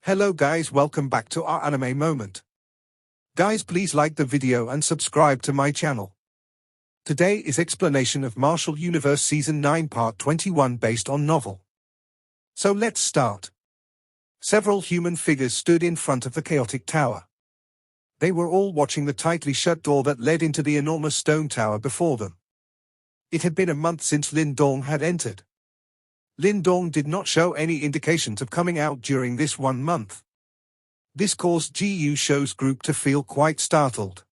Hello guys, welcome back to our anime moment. Guys, please like the video and subscribe to my channel. Today is explanation of Martial Universe Season 9 Part 21 based on novel. So let's start. Several human figures stood in front of the chaotic tower. They were all watching the tightly shut door that led into the enormous stone tower before them. It had been a month since Lindong had entered. Lindong did not show any indications of coming out during this 1 month. This caused GU Show's group to feel quite startled.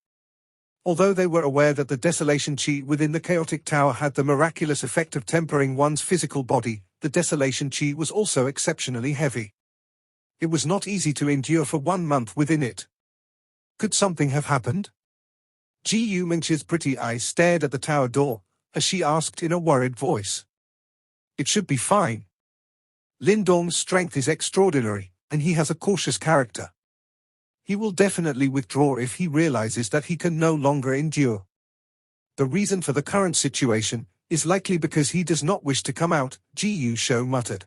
Although they were aware that the desolation chi within the chaotic tower had the miraculous effect of tempering one's physical body, the desolation chi was also exceptionally heavy. It was not easy to endure for 1 month within it. Could something have happened? GU Minch's pretty eyes stared at the tower door, as she asked in a worried voice. It should be fine. Lindong's strength is extraordinary, and he has a cautious character. He will definitely withdraw if he realizes that he can no longer endure. The reason for the current situation is likely because he does not wish to come out, GU Show muttered.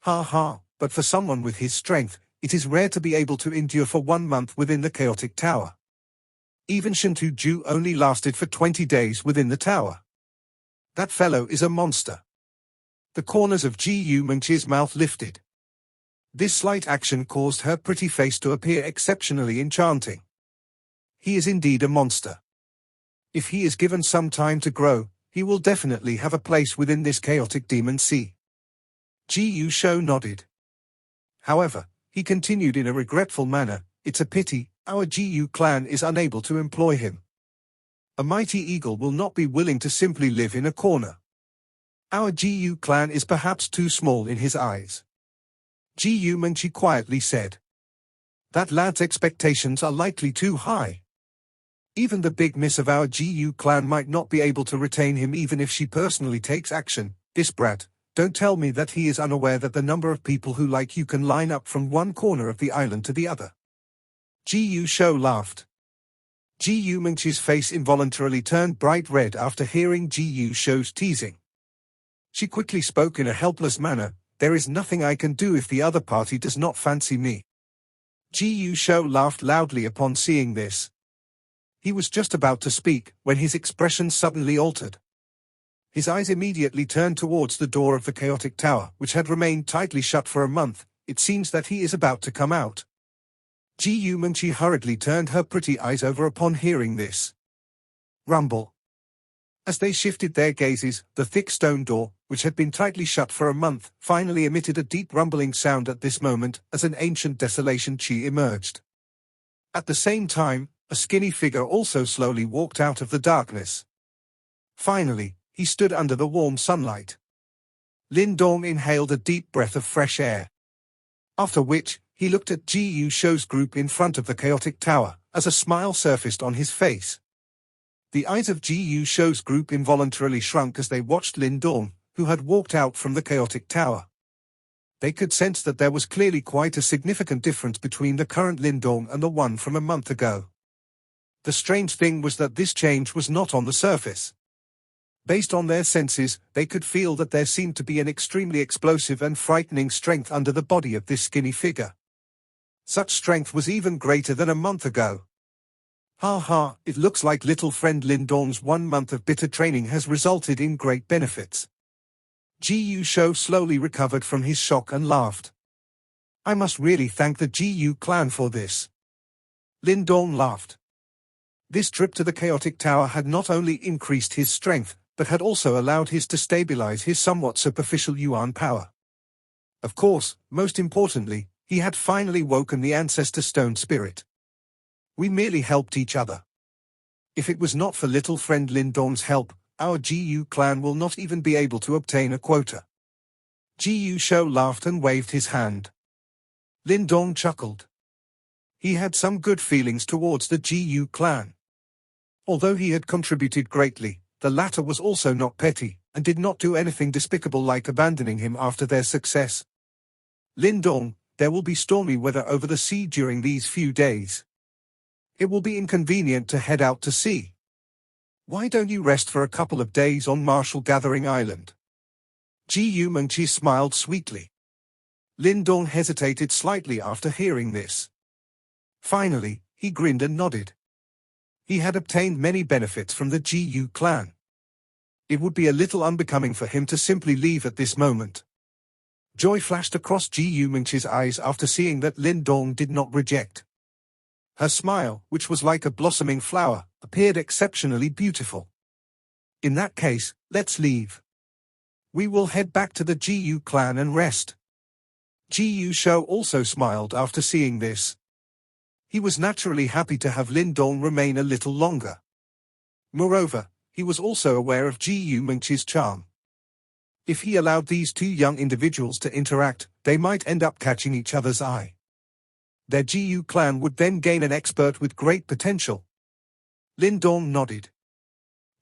But for someone with his strength, it is rare to be able to endure for 1 month within the chaotic tower. Even Shintu Ju only lasted for 20 days within the tower. That fellow is a monster. The corners of GU Minch's mouth lifted. This slight action caused her pretty face to appear exceptionally enchanting. He is indeed a monster. If he is given some time to grow, he will definitely have a place within this chaotic demon sea. GU Show nodded. However, he continued in a regretful manner, it's a pity, our GU clan is unable to employ him. A mighty eagle will not be willing to simply live in a corner. Our GU clan is perhaps too small in his eyes. GU Minchi quietly said. That lad's expectations are likely too high. Even the big miss of our GU clan might not be able to retain him even if she personally takes action. This brat, don't tell me that he is unaware that the number of people who like you can line up from one corner of the island to the other. GU Show laughed. GU Minchi's face involuntarily turned bright red after hearing GU Show's teasing. She quickly spoke in a helpless manner, there is nothing I can do if the other party does not fancy me. GU Show laughed loudly upon seeing this. He was just about to speak, when his expression suddenly altered. His eyes immediately turned towards the door of the chaotic tower, which had remained tightly shut for a month. It seems that he is about to come out. GU Minchi hurriedly turned her pretty eyes over upon hearing this. Rumble. As they shifted their gazes, the thick stone door, which had been tightly shut for a month, finally emitted a deep rumbling sound at this moment, as an ancient desolation chi emerged. At the same time, a skinny figure also slowly walked out of the darkness. Finally, he stood under the warm sunlight. Lindong inhaled a deep breath of fresh air. After which, he looked at GU Show's group in front of the chaotic tower, as a smile surfaced on his face. The eyes of GU Show's group involuntarily shrunk as they watched Lindong, who had walked out from the chaotic tower. They could sense that there was clearly quite a significant difference between the current Lindong and the one from a month ago. The strange thing was that this change was not on the surface. Based on their senses, they could feel that there seemed to be an extremely explosive and frightening strength under the body of this skinny figure. Such strength was even greater than a month ago. It looks like little friend Lindong's 1 month of bitter training has resulted in great benefits. GU Show slowly recovered from his shock and laughed. I must really thank the GU clan for this. Lindong laughed. This trip to the chaotic tower had not only increased his strength, but had also allowed his to stabilize his somewhat superficial yuan power. Of course, most importantly, he had finally woken the ancestor stone spirit. We merely helped each other. If it was not for little friend Lindong's help, our GU clan will not even be able to obtain a quota. GU Show laughed and waved his hand. Lindong chuckled. He had some good feelings towards the GU clan. Although he had contributed greatly, the latter was also not petty, and did not do anything despicable like abandoning him after their success. Lindong, there will be stormy weather over the sea during these few days. It will be inconvenient to head out to sea. Why don't you rest for a couple of days on Martial Gathering Island? GU Minchi smiled sweetly. Lindong hesitated slightly after hearing this. Finally, he grinned and nodded. He had obtained many benefits from the GU clan. It would be a little unbecoming for him to simply leave at this moment. Joy flashed across Gu Mingqi's eyes after seeing that Lindong did not reject. Her smile, which was like a blossoming flower, appeared exceptionally beautiful. In that case, let's leave. We will head back to the GU clan and rest. Gu Shou also smiled after seeing this. He was naturally happy to have Lindong remain a little longer. Moreover, he was also aware of Gu Mingqi's charm. If he allowed these two young individuals to interact, they might end up catching each other's eye. Their GU clan would then gain an expert with great potential. Lindong nodded.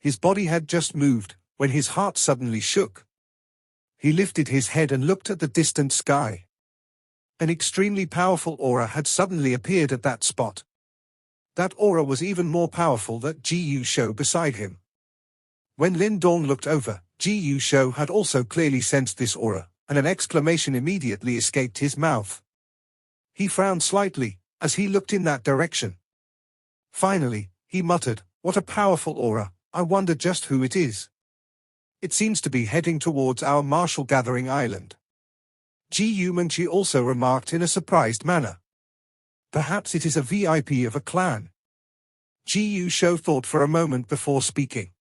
His body had just moved, when his heart suddenly shook. He lifted his head and looked at the distant sky. An extremely powerful aura had suddenly appeared at that spot. That aura was even more powerful than Gu Shou beside him. When Lindong looked over, Gu Shou had also clearly sensed this aura, and an exclamation immediately escaped his mouth. He frowned slightly, as he looked in that direction. Finally, he muttered, "What a powerful aura, I wonder just who it is. It seems to be heading towards our martial gathering island." Gu Mingqi also remarked in a surprised manner. "Perhaps it is a VIP of a clan." Gu Shou thought for a moment before speaking.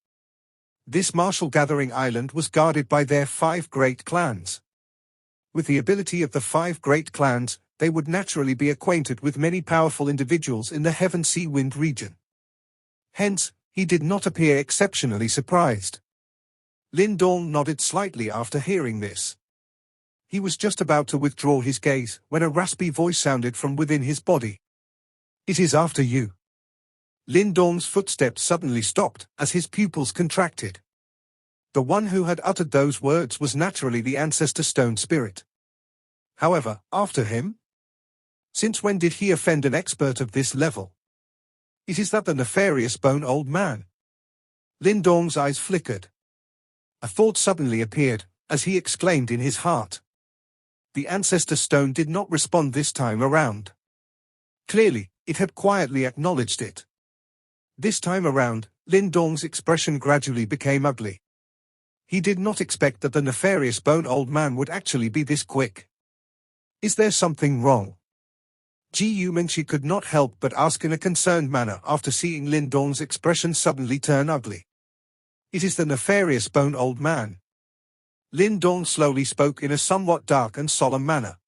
This martial gathering island was guarded by their 5 great clans. With the ability of the 5 great clans, they would naturally be acquainted with many powerful individuals in the Heaven Sea Wind region. Hence, he did not appear exceptionally surprised. Lindong nodded slightly after hearing this. He was just about to withdraw his gaze when a raspy voice sounded from within his body. "It is after you." Lindong's footsteps suddenly stopped as his pupils contracted. The one who had uttered those words was naturally the ancestor stone spirit. However, after him? Since when did he offend an expert of this level? It is that the nefarious bone old man. Lindong's eyes flickered. A thought suddenly appeared, as he exclaimed in his heart. The ancestor stone did not respond this time around. Clearly, it had quietly acknowledged it. This time around, Lindong's expression gradually became ugly. He did not expect that the nefarious bone old man would actually be this quick. "Is there something wrong?" Gu Mingqi could not help but ask in a concerned manner after seeing Lindong's expression suddenly turn ugly. "It is the nefarious bone old man." Lindong slowly spoke in a somewhat dark and solemn manner.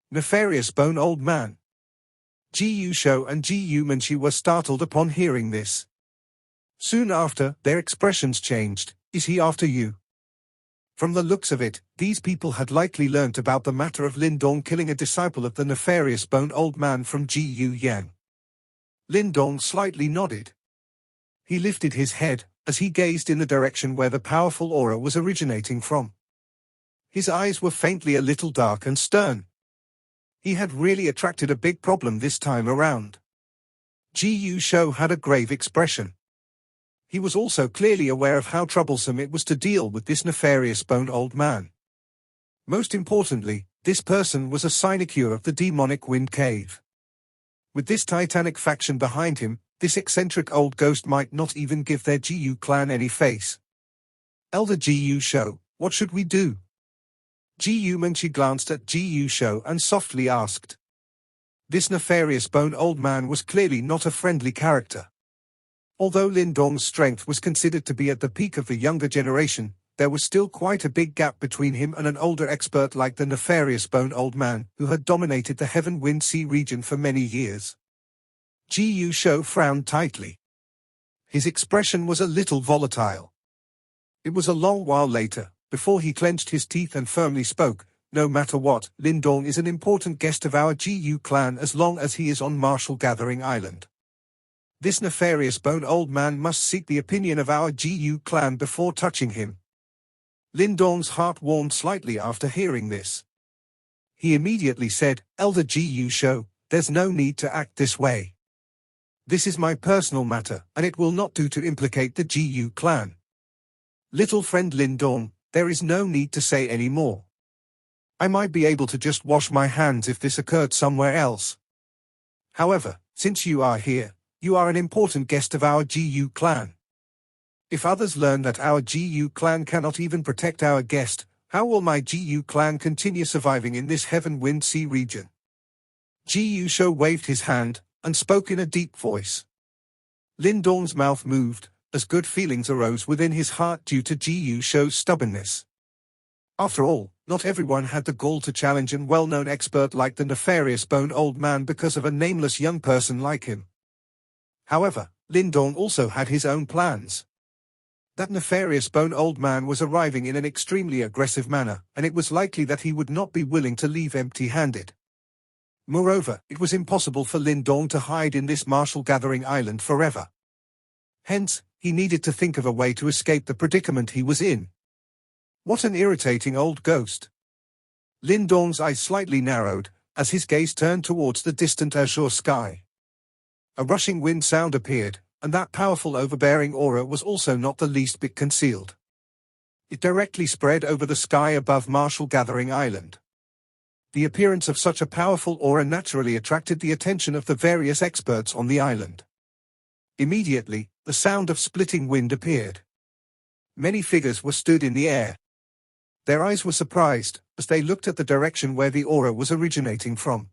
"Nefarious bone old man." Gu Shou and Gu Mingqi were startled upon hearing this. Soon after, their expressions changed. "Is he after you?" From the looks of it, these people had likely learnt about the matter of Lindong killing a disciple of the nefarious bone old man from Gu Yang. Lindong slightly nodded. He lifted his head, as he gazed in the direction where the powerful aura was originating from. His eyes were faintly a little dark and stern. He had really attracted a big problem this time around. Gu Shou had a grave expression. He was also clearly aware of how troublesome it was to deal with this nefarious bone old man. Most importantly, this person was a sinecure of the demonic wind cave. With this titanic faction behind him, this eccentric old ghost might not even give their Gu clan any face. "Elder Gu Shou, what should we do?" Gu Mingqi glanced at Gu Shou and softly asked. This nefarious bone old man was clearly not a friendly character. Although Lindong's strength was considered to be at the peak of the younger generation, there was still quite a big gap between him and an older expert like the nefarious bone old man, who had dominated the Heaven Wind Sea region for many years. Gu Shou frowned tightly. His expression was a little volatile. It was a long while later, before he clenched his teeth and firmly spoke, "No matter what, Lindong is an important guest of our Gu clan as long as he is on Martial Gathering Island. This nefarious bone old man must seek the opinion of our Gu clan before touching him." Lindong's heart warmed slightly after hearing this. He immediately said, "Elder Gu Shou, there's no need to act this way. This is my personal matter, and it will not do to implicate the Gu clan. Little friend Lindong, there is no need to say any more. I might be able to just wash my hands if this occurred somewhere else. However, since you are here, you are an important guest of our GU clan. If others learn that our GU clan cannot even protect our guest, how will my GU clan continue surviving in this Heaven Wind Sea region? GU Sho waved his hand, and spoke in a deep voice. Lindong's mouth moved, as good feelings arose within his heart due to GU Sho's stubbornness. After all, not everyone had the gall to challenge an well-known expert like the nefarious Bone Old Man because of a nameless young person like him. However, Lindong also had his own plans. That nefarious Bone Old Man was arriving in an extremely aggressive manner, and it was likely that he would not be willing to leave empty-handed. Moreover, it was impossible for Lindong to hide in this martial gathering island forever. Hence, he needed to think of a way to escape the predicament he was in. What an irritating old ghost. Lindong's eyes slightly narrowed, as his gaze turned towards the distant azure sky. A rushing wind sound appeared, and that powerful overbearing aura was also not the least bit concealed. It directly spread over the sky above Martial Gathering Island. The appearance of such a powerful aura naturally attracted the attention of the various experts on the island. Immediately, the sound of splitting wind appeared. Many figures were stood in the air. Their eyes were surprised, as they looked at the direction where the aura was originating from.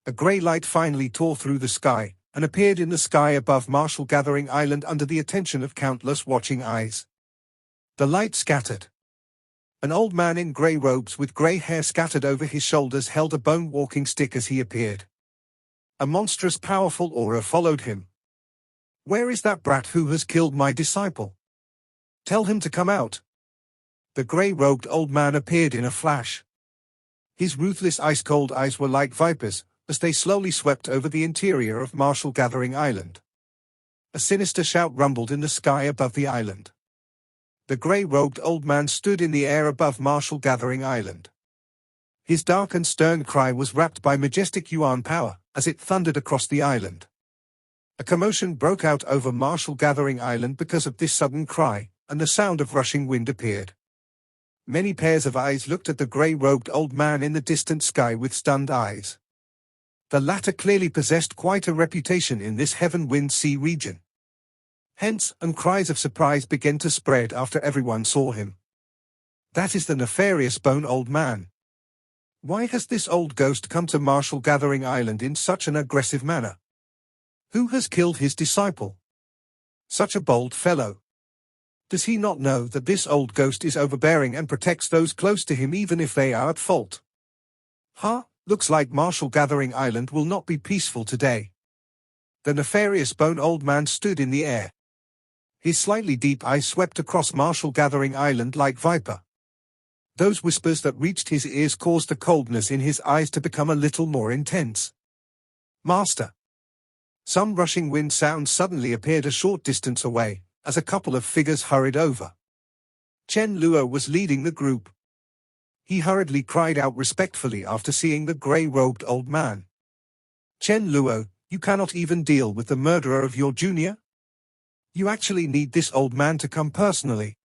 A grey light finally tore through the sky, and appeared in the sky above Martial Gathering Island under the attention of countless watching eyes. The light scattered. An old man in grey robes with grey hair scattered over his shoulders held a bone walking stick as he appeared. A monstrous powerful aura followed him. "Where is that brat who has killed my disciple? Tell him to come out." The grey-robed old man appeared in a flash. His ruthless ice-cold eyes were like vipers, as they slowly swept over the interior of Martial Gathering Island. A sinister shout rumbled in the sky above the island. The grey-robed old man stood in the air above Martial Gathering Island. His dark and stern cry was wrapped by majestic Yuan power, as it thundered across the island. A commotion broke out over Martial Gathering Island because of this sudden cry, and the sound of rushing wind appeared. Many pairs of eyes looked at the grey-robed old man in the distant sky with stunned eyes. The latter clearly possessed quite a reputation in this Heaven Wind Sea region. Hence, and cries of surprise began to spread after everyone saw him. That is the nefarious Bone Old Man. Why has this old ghost come to Martial Gathering Island in such an aggressive manner? Who has killed his disciple? Such a bold fellow. Does he not know that this old ghost is overbearing and protects those close to him even if they are at fault? Looks like Martial Gathering Island will not be peaceful today. The nefarious Bone Old Man stood in the air. His slightly deep eyes swept across Martial Gathering Island like viper. Those whispers that reached his ears caused the coldness in his eyes to become a little more intense. "Master." Some rushing wind sounds suddenly appeared a short distance away, as a couple of figures hurried over. Chen Luo was leading the group. He hurriedly cried out respectfully after seeing the grey-robed old man. "Chen Luo, you cannot even deal with the murderer of your junior? You actually need this old man to come personally."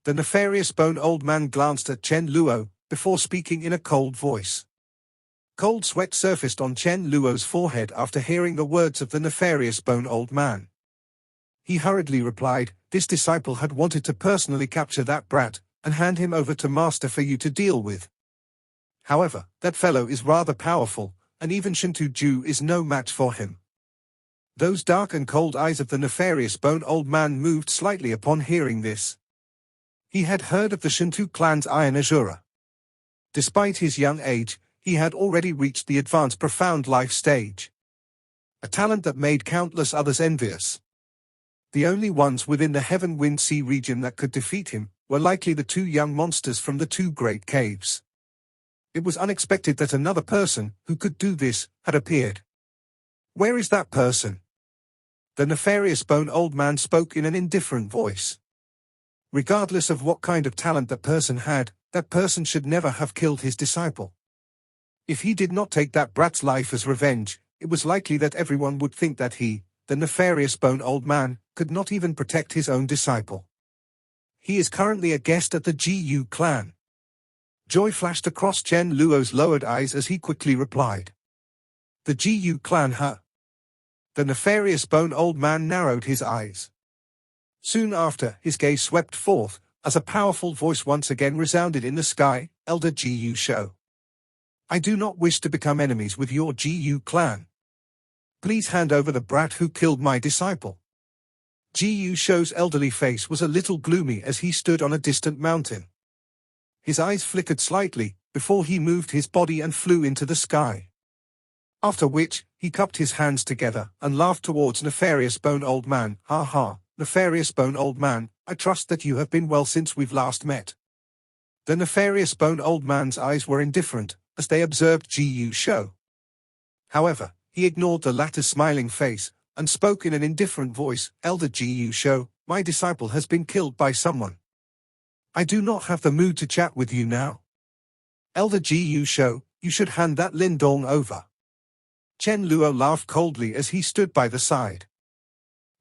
The nefarious Bone Old Man glanced at Chen Luo, before speaking in a cold voice. Cold sweat surfaced on Chen Luo's forehead after hearing the words of the nefarious Bone Old Man. He hurriedly replied, "This disciple had wanted to personally capture that brat, and hand him over to Master for you to deal with. However, that fellow is rather powerful, and even Shintu Ju is no match for him." Those dark and cold eyes of the nefarious Bone Old Man moved slightly upon hearing this. He had heard of the Shintu clan's Iron Azura. Despite his young age, he had already reached the advanced profound life stage. A talent that made countless others envious. The only ones within the Heaven Wind Sea region that could defeat him were likely the two young monsters from the two great caves. It was unexpected that another person, who could do this, had appeared. "Where is that person?" The nefarious Bone Old Man spoke in an indifferent voice. Regardless of what kind of talent that person had, that person should never have killed his disciple. If he did not take that brat's life as revenge, it was likely that everyone would think that he, the nefarious Bone Old Man, could not even protect his own disciple. He is currently a guest at the GU clan. Joy flashed across Chen Luo's lowered eyes as he quickly replied. The GU clan, huh? The nefarious bone old man narrowed his eyes. Soon after, his gaze swept forth, as a powerful voice once again resounded in the sky, Elder GU Show. I do not wish to become enemies with your GU clan. Please hand over the brat who killed my disciple. GU Show's elderly face was a little gloomy as he stood on a distant mountain. His eyes flickered slightly, before he moved his body and flew into the sky. After which, he cupped his hands together and laughed towards Nefarious Bone Old Man. Ha ha, Nefarious Bone Old Man, I trust that you have been well since we've last met. The Nefarious Bone Old Man's eyes were indifferent, as they observed GU Show. However, he ignored the latter's smiling face, and spoke in an indifferent voice. Elder GU Show, my disciple has been killed by someone. I do not have the mood to chat with you now. Elder GU Show, you should hand that Lindong over. Chen Luo laughed coldly as he stood by the side.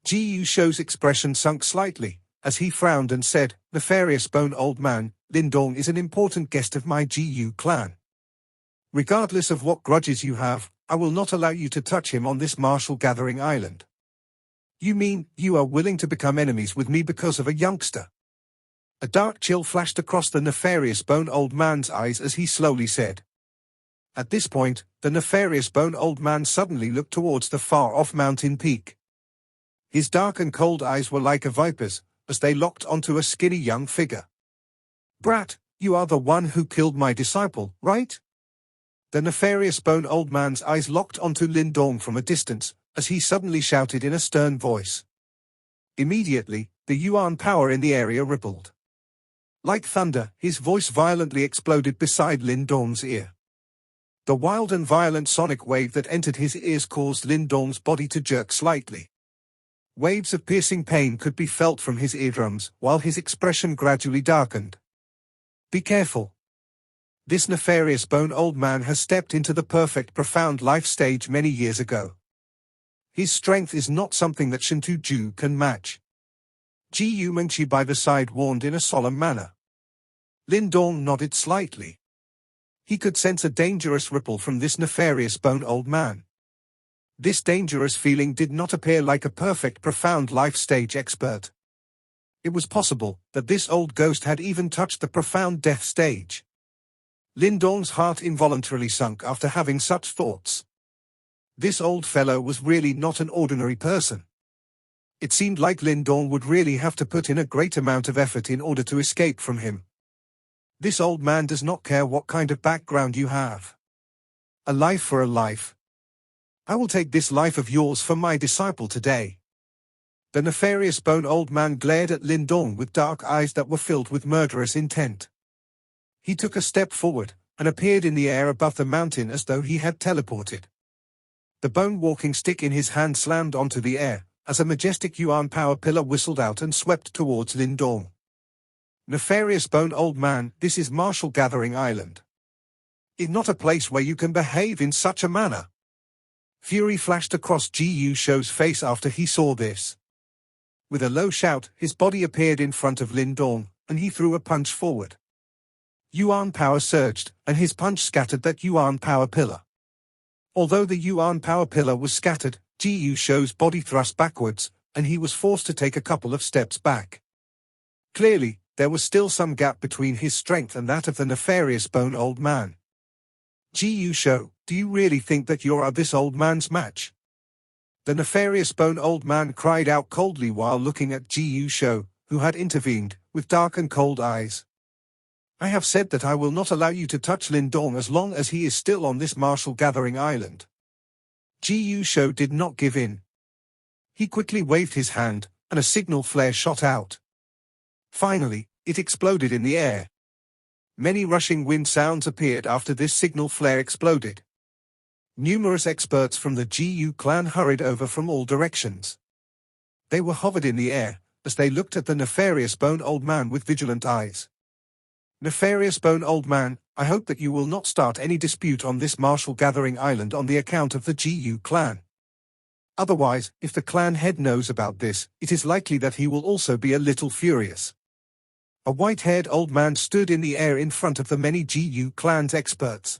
GU Show's expression sunk slightly, as he frowned and said, Nefarious Bone Old Man, Lindong is an important guest of my GU clan. Regardless of what grudges you have, I will not allow you to touch him on this martial gathering island. You mean, you are willing to become enemies with me because of a youngster? A dark chill flashed across the Nefarious Bone Old Man's eyes as he slowly said. At this point, the Nefarious Bone Old Man suddenly looked towards the far-off mountain peak. His dark and cold eyes were like a viper's, as they locked onto a skinny young figure. Brat, you are the one who killed my disciple, right? The Nefarious Bone Old Man's eyes locked onto Lindong from a distance, as he suddenly shouted in a stern voice. Immediately, the Yuan power in the area rippled. Like thunder, his voice violently exploded beside Lindong's ear. The wild and violent sonic wave that entered his ears caused Lindong's body to jerk slightly. Waves of piercing pain could be felt from his eardrums, while his expression gradually darkened. Be careful. This Nefarious Bone Old Man has stepped into the perfect profound life stage many years ago. His strength is not something that Shintu Ju can match. Gu Mengqi by the side warned in a solemn manner. Lindong nodded slightly. He could sense a dangerous ripple from this Nefarious Bone Old Man. This dangerous feeling did not appear like a perfect profound life stage expert. It was possible that this old ghost had even touched the profound death stage. Lindong's heart involuntarily sunk after having such thoughts. This old fellow was really not an ordinary person. It seemed like Lindong would really have to put in a great amount of effort in order to escape from him. This old man does not care what kind of background you have. A life for a life. I will take this life of yours for my disciple today. The Nefarious Bone Old Man glared at Lindong with dark eyes that were filled with murderous intent. He took a step forward, and appeared in the air above the mountain as though he had teleported. The bone walking stick in his hand slammed onto the air, as a majestic Yuan power pillar whistled out and swept towards Lindong. Nefarious Bone Old Man, this is Martial Gathering Island. It's not a place where you can behave in such a manner. Fury flashed across Gu Shou's face after he saw this. With a low shout, his body appeared in front of Lindong, and he threw a punch forward. Yuan power surged, and his punch scattered that Yuan power pillar. Although the Yuan power pillar was scattered, Gu Shou's body thrust backwards, and he was forced to take a couple of steps back. Clearly, there was still some gap between his strength and that of the Nefarious Bone Old Man. Gu Shou, do you really think that you are this old man's match? The Nefarious Bone Old Man cried out coldly while looking at Gu Shou, who had intervened, with dark and cold eyes. I have said that I will not allow you to touch Lindong as long as he is still on this martial gathering island. Gu Shou did not give in. He quickly waved his hand, and a signal flare shot out. Finally, it exploded in the air. Many rushing wind sounds appeared after this signal flare exploded. Numerous experts from the Gu clan hurried over from all directions. They were hovered in the air, as they looked at the Nefarious Bone Old Man with vigilant eyes. Nefarious Bone Old Man, I hope that you will not start any dispute on this martial gathering island on the account of the Gu clan. Otherwise, if the clan head knows about this, it is likely that he will also be a little furious. A white-haired old man stood in the air in front of the many GU clan's experts.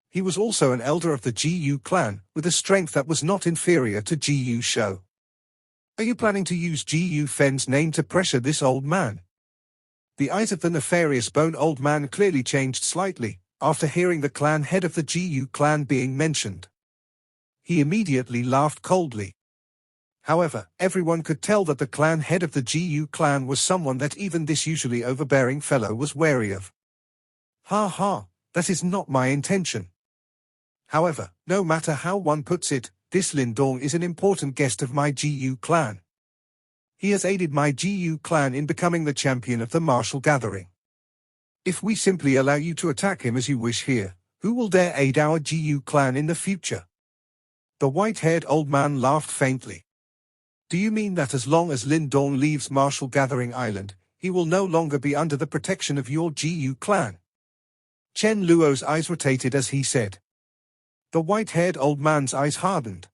He was also an elder of the GU clan, with a strength that was not inferior to GU Show. Are you planning to use GU Fen's name to pressure this old man? The eyes of the nefarious bone old man clearly changed slightly, after hearing the clan head of the GU clan being mentioned. He immediately laughed coldly. However, everyone could tell that the clan head of the GU clan was someone that even this usually overbearing fellow was wary of. Ha ha, that is not my intention. However, no matter how one puts it, this Lindong is an important guest of my GU clan. He has aided my GU clan in becoming the champion of the martial gathering. If we simply allow you to attack him as you wish here, who will dare aid our GU clan in the future? The white-haired old man laughed faintly. Do you mean that as long as Lindong leaves Martial Gathering Island, he will no longer be under the protection of your GU clan? Chen Luo's eyes rotated as he said. The white-haired old man's eyes hardened.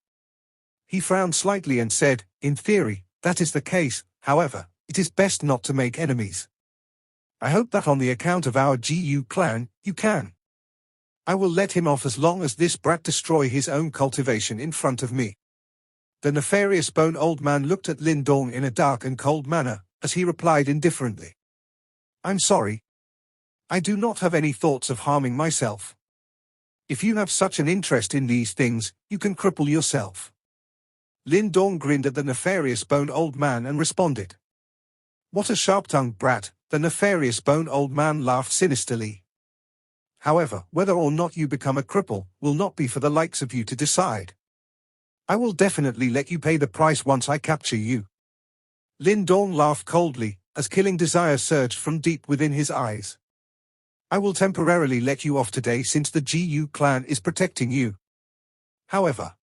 He frowned slightly and said, in theory, that is the case, however, it is best not to make enemies. I hope that on the account of our GU clan, you can. I will let him off as long as this brat destroy his own cultivation in front of me. The nefarious bone old man looked at Lindong in a dark and cold manner, as he replied indifferently. I'm sorry. I do not have any thoughts of harming myself. If you have such an interest in these things, you can cripple yourself. Lindong grinned at the nefarious bone old man and responded. What a sharp-tongued brat, the nefarious bone old man laughed sinisterly. However, whether or not you become a cripple, will not be for the likes of you to decide. I will definitely let you pay the price once I capture you. Lindong laughed coldly, as killing desire surged from deep within his eyes. I will temporarily let you off today since the GU clan is protecting you. However,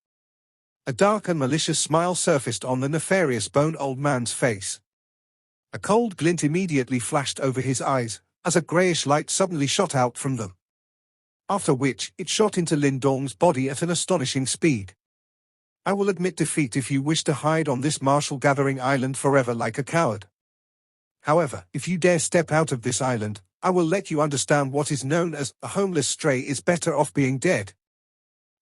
a dark and malicious smile surfaced on the nefarious bone old man's face. A cold glint immediately flashed over his eyes, as a greyish light suddenly shot out from them. After which, it shot into Lindong's body at an astonishing speed. I will admit defeat if you wish to hide on this Martial Gathering Island forever like a coward. However, if you dare step out of this island, I will let you understand what is known as a homeless stray is better off being dead.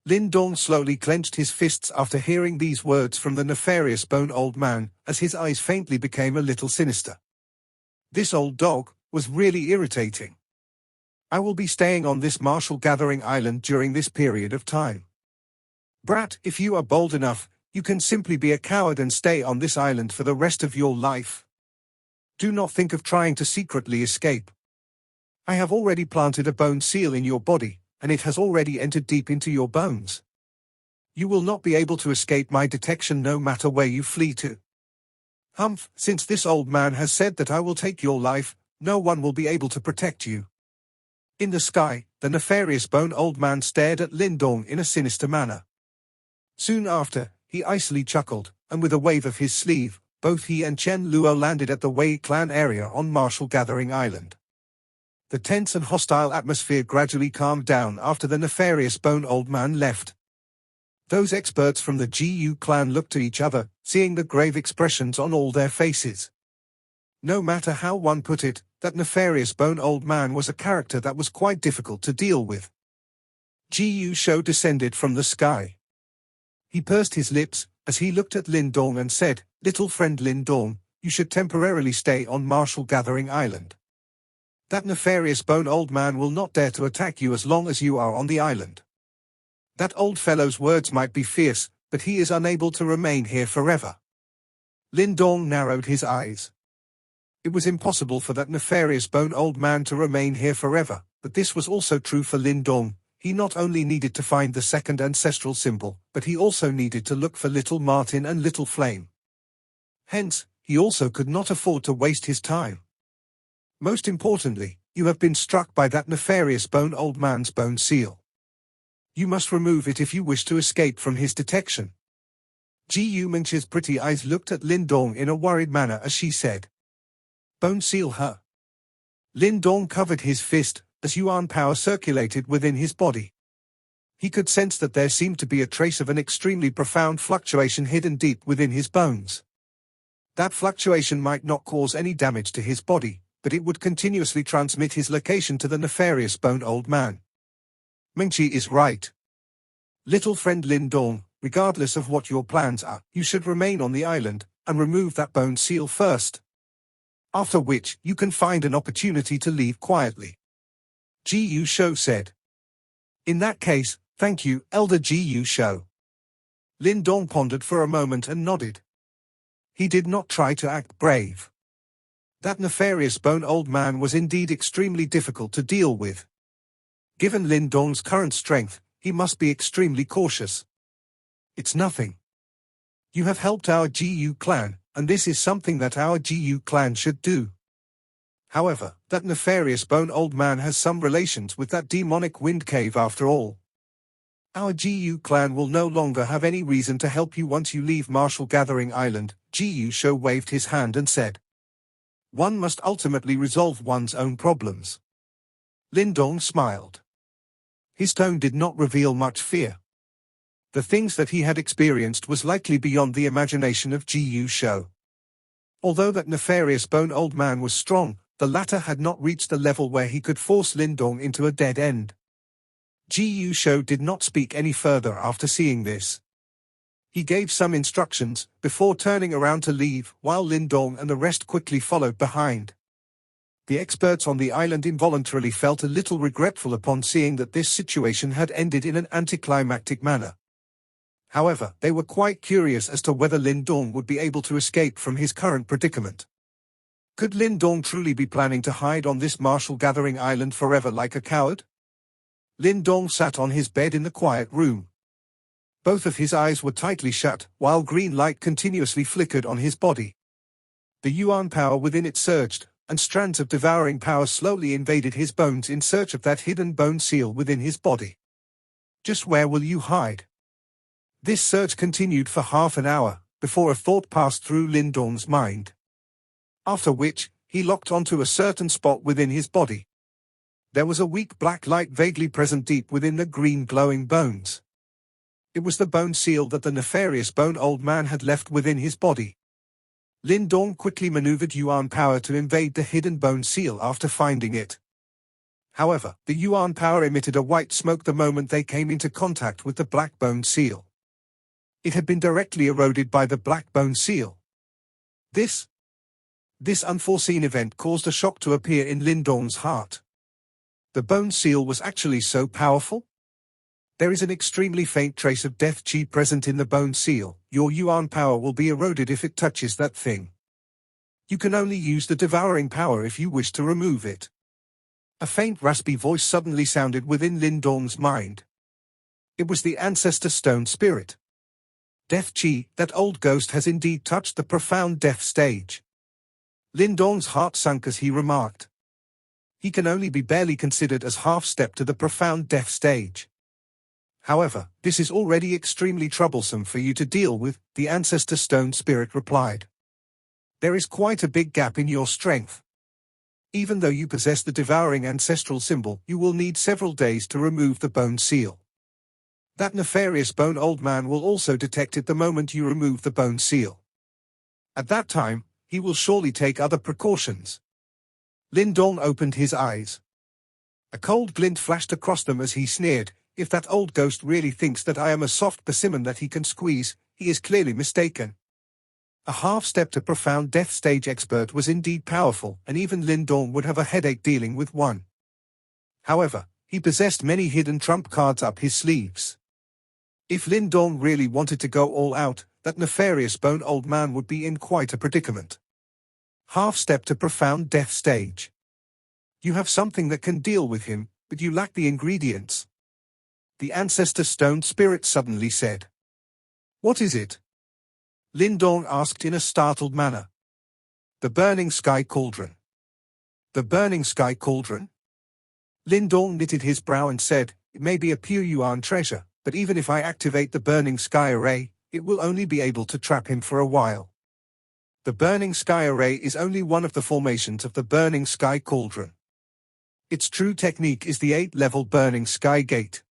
Lindong slowly clenched his fists after hearing these words from the nefarious bone old man, as his eyes faintly became a little sinister. This old dog was really irritating. I will be staying on this Martial Gathering Island during this period of time. Brat, if you are bold enough, you can simply be a coward and stay on this island for the rest of your life. Do not think of trying to secretly escape. I have already planted a bone seal in your body, and it has already entered deep into your bones. You will not be able to escape my detection no matter where you flee to. Humph, since this old man has said that I will take your life, no one will be able to protect you. In the sky, the nefarious bone old man stared at Lindong in a sinister manner. Soon after, he icily chuckled, and with a wave of his sleeve, both he and Chen Luo landed at the Wei clan area on Martial Gathering Island. The tense and hostile atmosphere gradually calmed down after the nefarious bone old man left. Those experts from the GU clan looked at each other, seeing the grave expressions on all their faces. No matter how one put it, that nefarious bone old man was a character that was quite difficult to deal with. GU Shou descended from the sky. He pursed his lips, as he looked at Lindong and said, Little friend Lindong, you should temporarily stay on Martial Gathering Island. That nefarious bone old man will not dare to attack you as long as you are on the island. That old fellow's words might be fierce, but he is unable to remain here forever. Lindong narrowed his eyes. It was impossible for that nefarious bone old man to remain here forever, but this was also true for Lindong. He not only needed to find the second ancestral symbol, but he also needed to look for Little Martin and Little Flame. Hence, he also could not afford to waste his time. Most importantly, you have been struck by that nefarious bone old man's bone seal. You must remove it if you wish to escape from his detection. Gu Mingqi's pretty eyes looked at Lindong in a worried manner as she said. Bone seal her. Lindong covered his fist, as yuan power circulated within his body. He could sense that there seemed to be a trace of an extremely profound fluctuation hidden deep within his bones. That fluctuation might not cause any damage to his body, but it would continuously transmit his location to the nefarious Bone Old Man. Mengchi is right. Little friend Lindong, regardless of what your plans are, you should remain on the island, and remove that bone seal first. After which, you can find an opportunity to leave quietly. Ji Yu Shou said. In that case, thank you, Elder Ji Yu Shou. Lindong pondered for a moment and nodded. He did not try to act brave. That nefarious Bone Old Man was indeed extremely difficult to deal with. Given Lindong's current strength, he must be extremely cautious. It's nothing. You have helped our GU clan, and this is something that our GU clan should do. However, that nefarious Bone Old Man has some relations with that demonic wind cave after all. Our GU clan will no longer have any reason to help you once you leave Martial Gathering Island. GU Shou waved his hand and said. One must ultimately resolve one's own problems. Lindong smiled. His tone did not reveal much fear. The things that he had experienced was likely beyond the imagination of GU Shou. Although that nefarious Bone Old Man was strong, the latter had not reached the level where he could force Lindong into a dead end. GU Shou did not speak any further after seeing this. He gave some instructions, before turning around to leave, while Lindong and the rest quickly followed behind. The experts on the island involuntarily felt a little regretful upon seeing that this situation had ended in an anticlimactic manner. However, they were quite curious as to whether Lindong would be able to escape from his current predicament. Could Lindong truly be planning to hide on this Martial Gathering Island forever like a coward? Lindong sat on his bed in the quiet room. Both of his eyes were tightly shut, while green light continuously flickered on his body. The Yuan power within it surged, and strands of devouring power slowly invaded his bones in search of that hidden bone seal within his body. Just where will you hide? This search continued for half an hour, before a thought passed through Lindong's mind. After which, he locked onto a certain spot within his body. There was a weak black light vaguely present deep within the green glowing bones. It was the bone seal that the nefarious Bone Old Man had left within his body. Lindong quickly maneuvered Yuan power to invade the hidden bone seal after finding it. However, the Yuan power emitted a white smoke the moment they came into contact with the black bone seal. It had been directly eroded by the black bone seal. This unforeseen event caused a shock to appear in Lindong's heart. The bone seal was actually so powerful? There is an extremely faint trace of death chi present in the bone seal. Your Yuan power will be eroded if it touches that thing. You can only use the devouring power if you wish to remove it. A faint raspy voice suddenly sounded within Lindong's mind. It was the ancestor stone spirit. Death chi, that old ghost has indeed touched the profound death stage. Lindong's heart sunk as he remarked. He can only be barely considered as half-step to the profound death stage. However, this is already extremely troublesome for you to deal with, the ancestor stone spirit replied. There is quite a big gap in your strength. Even though you possess the devouring ancestral symbol, you will need several days to remove the bone seal. That nefarious Bone Old Man will also detect it the moment you remove the bone seal. At that time, he will surely take other precautions. Lindong opened his eyes. A cold glint flashed across them as he sneered. If that old ghost really thinks that I am a soft persimmon that he can squeeze, he is clearly mistaken. A half-step to profound death stage expert was indeed powerful, and even Lindong would have a headache dealing with one. However, he possessed many hidden trump cards up his sleeves. If Lindong really wanted to go all out, that nefarious Bone Old Man would be in quite a predicament. Half-step to profound death stage. You have something that can deal with him, but you lack the ingredients. The ancestor stone spirit suddenly said. What is it? Lindong asked in a startled manner. The burning sky cauldron. The burning sky cauldron? Lindong knitted his brow and said, it may be a pure Yuan treasure, but even if I activate the burning sky array, it will only be able to trap him for a while. The burning sky array is only one of the formations of the burning sky cauldron. Its true technique is the 8-level burning sky gate.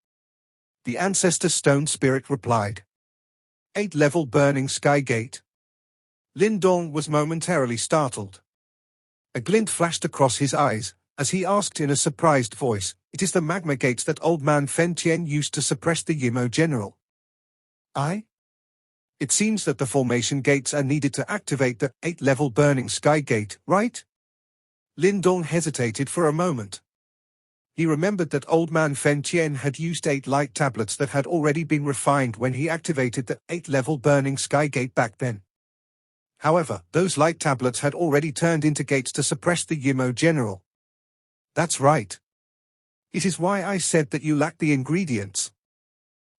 The ancestor stone spirit replied. 8-level burning sky gate? Lindong was momentarily startled. A glint flashed across his eyes, as he asked in a surprised voice, "It is the magma gates that old man Fen Tian used to suppress the Yimo general." "I?" "It seems that the formation gates are needed to activate the 8-level burning sky gate, right?" Lindong hesitated for a moment. He remembered that old man Fen Tian had used 8 light tablets that had already been refined when he activated the 8-level burning sky gate back then. However, those light tablets had already turned into gates to suppress the Yimo general. "That's right. It is why I said that you lack the ingredients.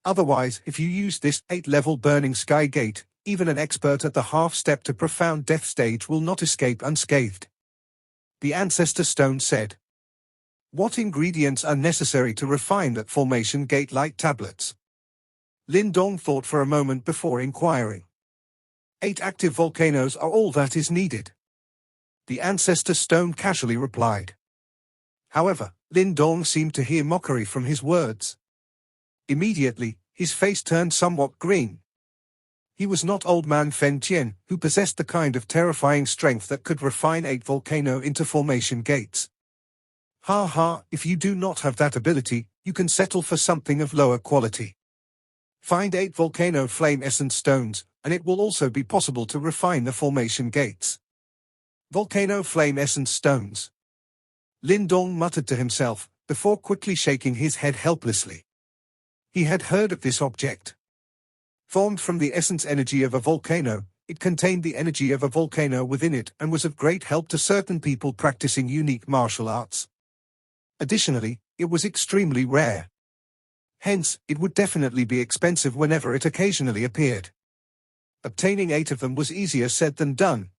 Otherwise, if you use this 8-level burning sky gate, even an expert at the half-step to profound death stage will not escape unscathed," the Ancestor Stone said. "What ingredients are necessary to refine that formation gate light tablets?" Lindong thought for a moment before inquiring. 8 active volcanoes are all that is needed," the Ancestor Stone casually replied. However, Lindong seemed to hear mockery from his words. Immediately, his face turned somewhat green. He was not old man Fen Tian, who possessed the kind of terrifying strength that could refine 8 volcano into formation gates. "Ha ha, if you do not have that ability, you can settle for something of lower quality. Find 8 volcano flame essence stones, and it will also be possible to refine the formation gates." Volcano flame essence stones. Lindong muttered to himself, before quickly shaking his head helplessly. He had heard of this object. Formed from the essence energy of a volcano, it contained the energy of a volcano within it and was of great help to certain people practicing unique martial arts. Additionally, it was extremely rare. Hence, it would definitely be expensive whenever it occasionally appeared. Obtaining 8 of them was easier said than done.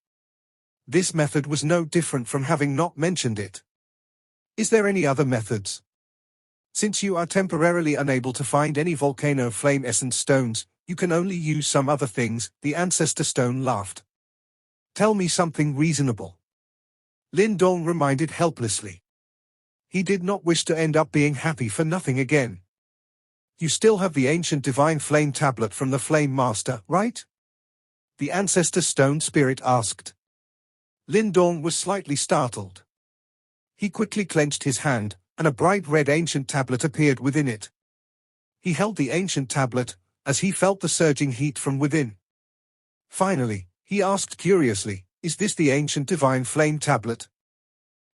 This method was no different from having not mentioned it. "Is there any other methods? Since you are temporarily unable to find any volcano flame essence stones, you can only use some other things," the Ancestor Stone laughed. "Tell me something reasonable," Lindong reminded helplessly. He did not wish to end up being happy for nothing again. "You still have the ancient divine flame tablet from the Flame Master, right?" the Ancestor Stone spirit asked. Lindong was slightly startled. He quickly clenched his hand, and a bright red ancient tablet appeared within it. He held the ancient tablet, as he felt the surging heat from within. Finally, he asked curiously, "Is this the ancient divine flame tablet?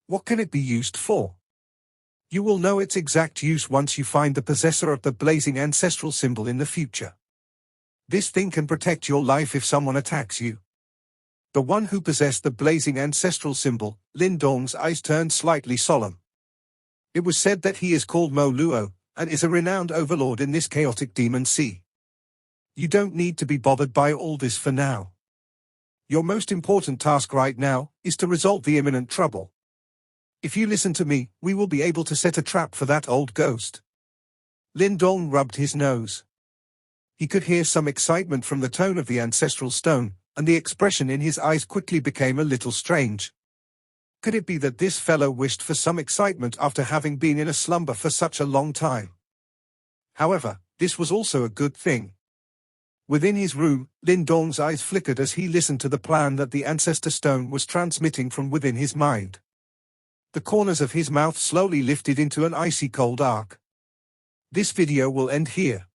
What can it be used for?" "You will know its exact use once you find the possessor of the blazing ancestral symbol in the future. This thing can protect your life if someone attacks you." The one who possessed the blazing ancestral symbol, Lindong's eyes turned slightly solemn. It was said that he is called Mo Luo, and is a renowned overlord in this chaotic demon sea. You don't need to be bothered by all this for now. Your most important task right now is to resolve the imminent trouble. If you listen to me, we will be able to set a trap for that old ghost. Lindong rubbed his nose. He could hear some excitement from the tone of the ancestral stone, and the expression in his eyes quickly became a little strange. Could it be that this fellow wished for some excitement after having been in a slumber for such a long time? However, this was also a good thing. Within his room, Lindong's eyes flickered as he listened to the plan that the Ancestor Stone was transmitting from within his mind. The corners of his mouth slowly lifted into an icy cold arc. This video will end here.